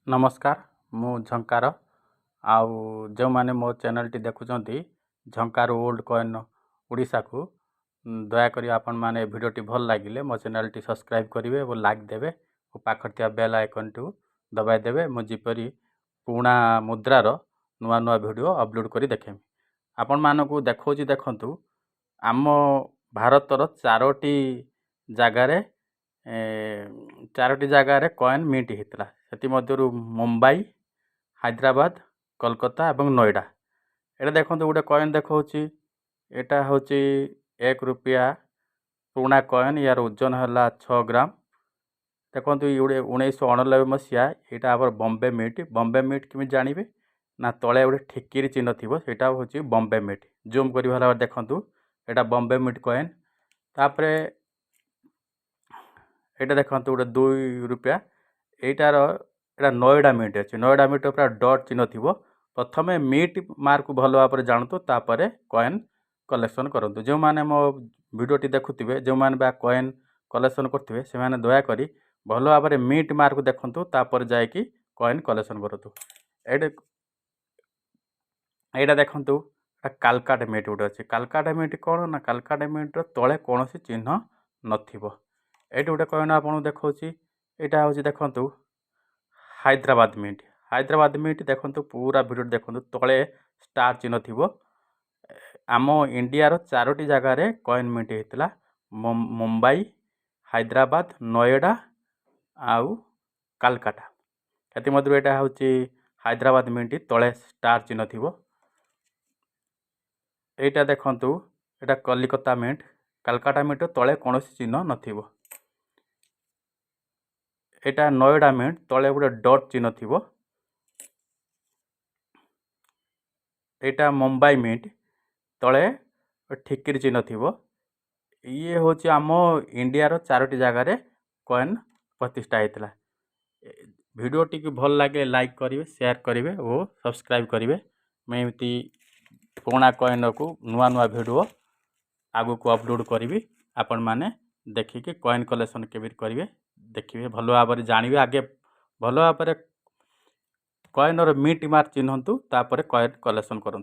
नमस्कार मु झंकार आउ जो माने मो चैनल टी देखुचंती झंकार ओल्ड कॉइन ओडिशा को दयाकोरी आपण माने वीडियो टी भल लागिले मो चैनल टी सब्सक्राइब करिवे और लाइक देवे और पाखर थिया बेल आइकन टू दबाई देवे मु जिपरि पुणा मुद्रार नुआ नुआ वीडियो अपलोड करी देखेमी आपण मानकू देखौची देखंतु आम भारतर चारोटी जगार चारोटी जगार कॉइन मिंट होता से मुंबई हैदराबाद कोलकाता और नोएडा ये देखो गोटे कॉइन देखा यहाँ हूँ 1 रुपया पुराणा कॉइन यार ओजन है 6 ग्राम देखो ये 1999 मसीहा यहाँ आम बॉम्बे मिट केमी जानवे ना तले गोटे ठिकिरी चिन्ह थी से हूँ बॉम्बे मिट जूम कर देखूँ यहाँ बॉम्बे मिट कॉइन तापर यहाँ देखो गोटे 2 रुपया यार यहाँ नोएडा मिट अच्छे नोएडा मिट पूरा डट चिन्ह थी प्रथम मिट मार्क भल भाव जानतु तापर कॉइन कलेक्शन करूँ जो मैंने मो वीडियोटी देखुवे जो मैंने कॉइन कलेक्शन करेंगे से दयाकोरी भल भाव मिट मार्क देखु तापर जाकि कॉइन कलेक्शन करूँ यहाँ देखु कालकाटा मिट गोटे अच्छे कालकाटा मिट कौन ना कालकाटा मिट्र तले कौन चिन्ह नथिबो ये गोटे कॉइन आपको देखा यहाँ हूँ देखु हैदराबाद मिट देखो पूरा वीडियो देखो तले स्टार चिन्ह थी आम इंडिया चारोटी जगार कॉइन मिंट होता मुंबई हैदराबाद नोएडा आउ कालकाटा ये यहाँ हूँ हैदराबाद मिंट तले स्टार चिन्ह थी यहाँ देखु यहाँ कलिकता मिंट कालकाटा मिंट तले कौन चिन्ह नथिबो यहाँ नोएडा मिंट तले गोटे डट चिन्ह थी यहाँ मुंबई मिंट तले ठिकिरी चिन्ह थी ये हूँ आम इंडिया चारोटी जगार कॉइन प्रतिष्ठा होता वीडियो टी भल लगे लाइक करेंगे शेयर करेंगे और सब्सक्राइब करेंगे मैं एमती पुराणा कॉइन को नुआ नुआ वीडियो आगु को अपलोड करी आपण मैंने देखिए कॉइन कलेक्शन केमी करेंगे देखिए भल भाव जानवे आगे भल भाव कॉइन मिट मार्क चिन्हतु तापर कॉइन कलेक्शन करूँ।